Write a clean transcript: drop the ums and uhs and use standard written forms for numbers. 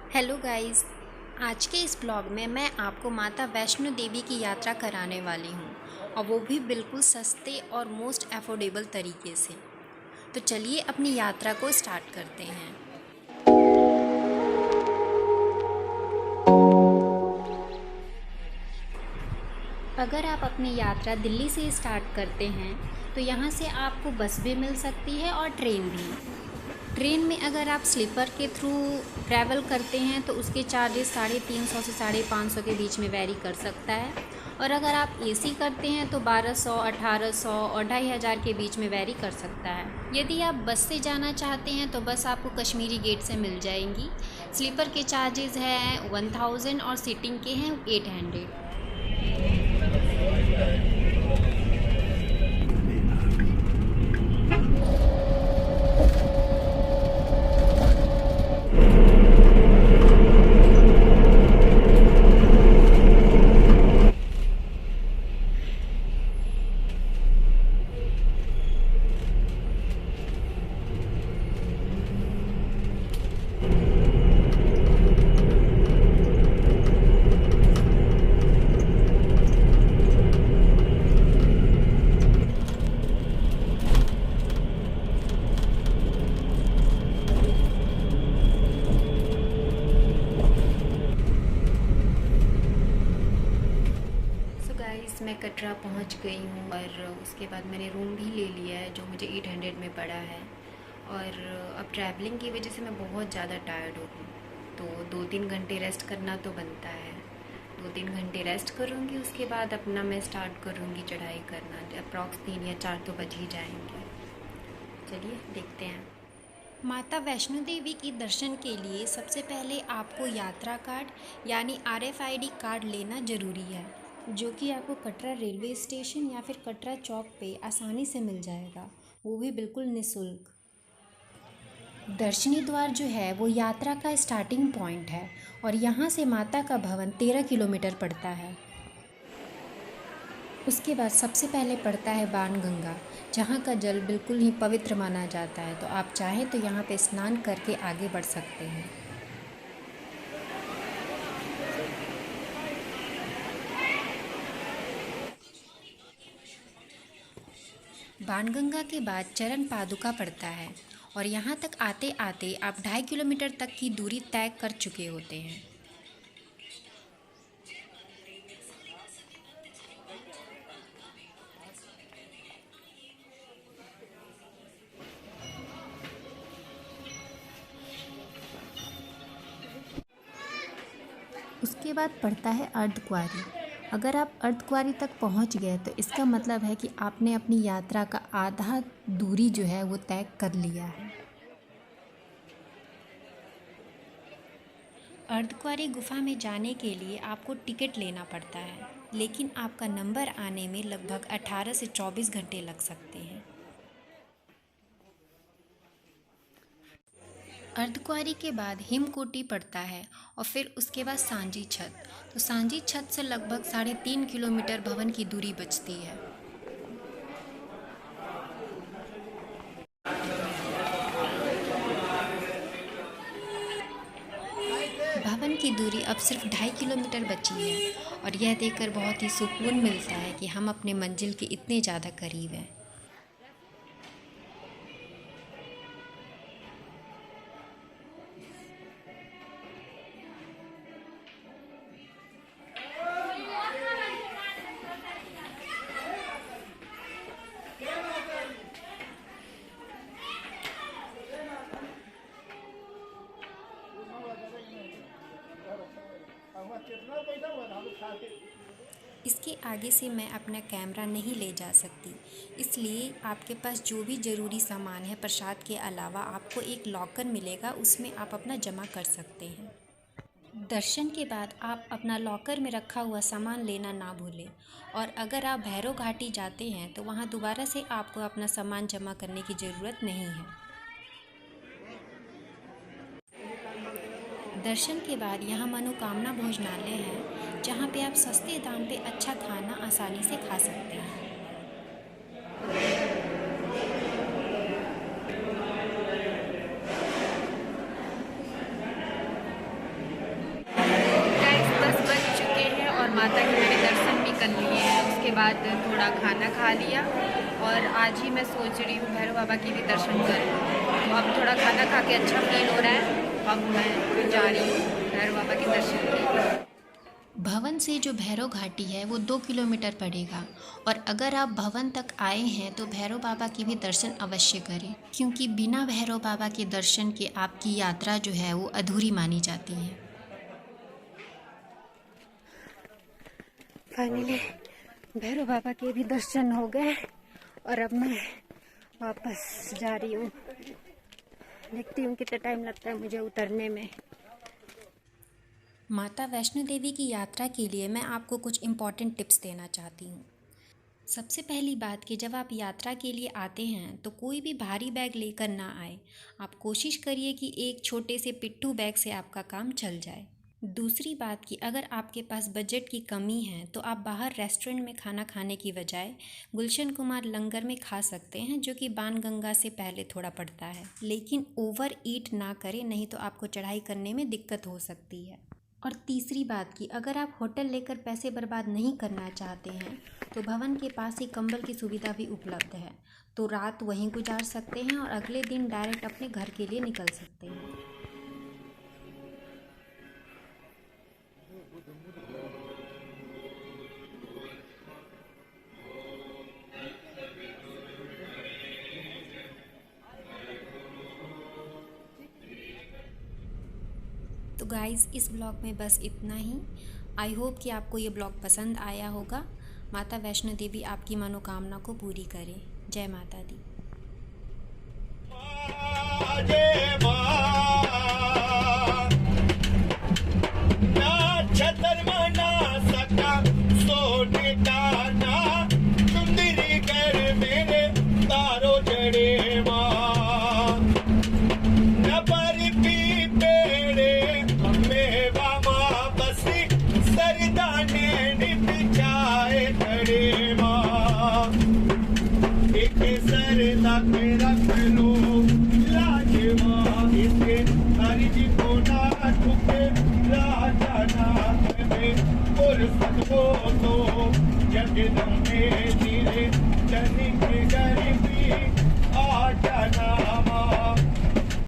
Hello guys. आज के इस ब्लॉग में मैं आपको माता वैष्णो देवी की यात्रा कराने वाली हूँ, और वो भी बिल्कुल सस्ते और मोस्ट अफोर्डेबल तरीके से। तो चलिए अपनी यात्रा को स्टार्ट करते हैं। अगर आप अपनी यात्रा दिल्ली से स्टार्ट करते हैं तो यहाँ से आपको बस भी मिल सकती है और ट्रेन भी। ट्रेन में अगर आप स्लीपर के थ्रू ट्रैवल करते हैं तो उसके चार्जेस 350 से 550 के बीच में वैरी कर सकता है, और अगर आप एसी करते हैं तो 1200, 1800 और 2500 के बीच में वैरी कर सकता है। यदि आप बस से जाना चाहते हैं तो बस आपको कश्मीरी गेट से मिल जाएंगी। स्लीपर के चार्जेस हैं 1000 और सीटिंग के हैं 800। मैं कटरा पहुंच गई हूँ और उसके बाद मैंने रूम भी ले लिया है जो मुझे 800 में पड़ा है। और अब ट्रैवलिंग की वजह से मैं बहुत ज़्यादा टायर्ड हो गई, तो 2-3 घंटे रेस्ट करना तो बनता है। 2-3 घंटे रेस्ट करूँगी, उसके बाद अपना मैं स्टार्ट करूँगी चढ़ाई करना। अप्रॉक्स 3 या 4 तो बज ही जाएंगे। चलिए देखते हैं। माता वैष्णो देवी की दर्शन के लिए सबसे पहले आपको यात्रा कार्ड यानी RFID कार्ड लेना ज़रूरी है, जो कि आपको कटरा रेलवे स्टेशन या फिर कटरा चौक पे आसानी से मिल जाएगा, वो भी बिल्कुल निःशुल्क। दर्शनी द्वार जो है वो यात्रा का स्टार्टिंग पॉइंट है, और यहाँ से माता का भवन 13 किलोमीटर पड़ता है। उसके बाद सबसे पहले पड़ता है बाणगंगा, जहाँ का जल बिल्कुल ही पवित्र माना जाता है, तो आप चाहें तो यहाँ पे स्नान करके आगे बढ़ सकते हैं। बाणगंगा के बाद चरण पादुका पड़ता है, और यहाँ तक आते आते आप 2.5 किलोमीटर तक की दूरी तय कर चुके होते हैं। उसके बाद पड़ता है अर्धकुंवारी। अगर आप अर्धकुंवारी तक पहुंच गए तो इसका मतलब है कि आपने अपनी यात्रा का आधा दूरी जो है वो तय कर लिया है। अर्धकुंवारी गुफा में जाने के लिए आपको टिकट लेना पड़ता है, लेकिन आपका नंबर आने में लगभग 18 से 24 घंटे लग सकते हैं। अर्धकुंवारी के बाद हिमकोटि पड़ता है, और फिर उसके बाद सांची छत। तो सांची छत से लगभग 3.5 किलोमीटर भवन की दूरी बचती है। भवन की दूरी अब सिर्फ 2.5 किलोमीटर बची है, और यह देखकर बहुत ही सुकून मिलता है कि हम अपने मंजिल के इतने ज़्यादा करीब हैं। इसके आगे से मैं अपना कैमरा नहीं ले जा सकती, इसलिए आपके पास जो भी ज़रूरी सामान है प्रसाद के अलावा आपको एक लॉकर मिलेगा, उसमें आप अपना जमा कर सकते हैं। दर्शन के बाद आप अपना लॉकर में रखा हुआ सामान लेना ना भूलें, और अगर आप भैरव घाटी जाते हैं तो वहाँ दोबारा से आपको अपना सामान जमा करने की ज़रूरत नहीं है। दर्शन के बाद यहाँ मनोकामना भोजनालय है, जहाँ पे आप सस्ते दाम पे अच्छा खाना आसानी से खा सकते हैं। बाद थोड़ा खाना खा लिया और आज ही मैं सोच रही हूँ भैरव बाबा की भी दर्शन करूँ। तो अब थोड़ा खाना खा के अच्छा फील हो रहा है, अब मैं जा रही हूँ भैरव बाबा के दर्शन के लिए। भवन से जो भैरव घाटी है वो 2 किलोमीटर पड़ेगा और अगर आप भवन तक आए हैं तो भैरव बाबा की भी दर्शन अवश्य करें, क्योंकि बिना भैरव बाबा के दर्शन के आपकी यात्रा जो है वो अधूरी मानी जाती है। फाइनली भैरव बाबा के भी दर्शन हो गए और अब मैं वापस जा रही हूँ। देखती हूँ कितना टाइम लगता है मुझे उतरने में। माता वैष्णो देवी की यात्रा के लिए मैं आपको कुछ इम्पॉर्टेंट टिप्स देना चाहती हूँ। सबसे पहली बात कि जब आप यात्रा के लिए आते हैं तो कोई भी भारी बैग लेकर ना आए। आप कोशिश करिए कि एक छोटे से पिट्ठू बैग से आपका काम चल जाए। दूसरी बात कि अगर आपके पास बजट की कमी है तो आप बाहर रेस्टोरेंट में खाना खाने की बजाय गुलशन कुमार लंगर में खा सकते हैं, जो कि बाणगंगा से पहले थोड़ा पड़ता है। लेकिन ओवर ईट ना करें, नहीं तो आपको चढ़ाई करने में दिक्कत हो सकती है। और तीसरी बात कि अगर आप होटल लेकर पैसे बर्बाद नहीं करना चाहते हैं तो भवन के पास ही कंबल की सुविधा भी उपलब्ध है, तो रात वहीं गुजार सकते हैं और अगले दिन डायरेक्ट अपने घर के लिए निकल सकते हैं। तो गाइज़, इस ब्लॉग में बस इतना ही। आई होप कि आपको ये ब्लॉग पसंद आया होगा। माता वैष्णो देवी आपकी मनोकामना को पूरी करे। जय माता दी। जगदम्बे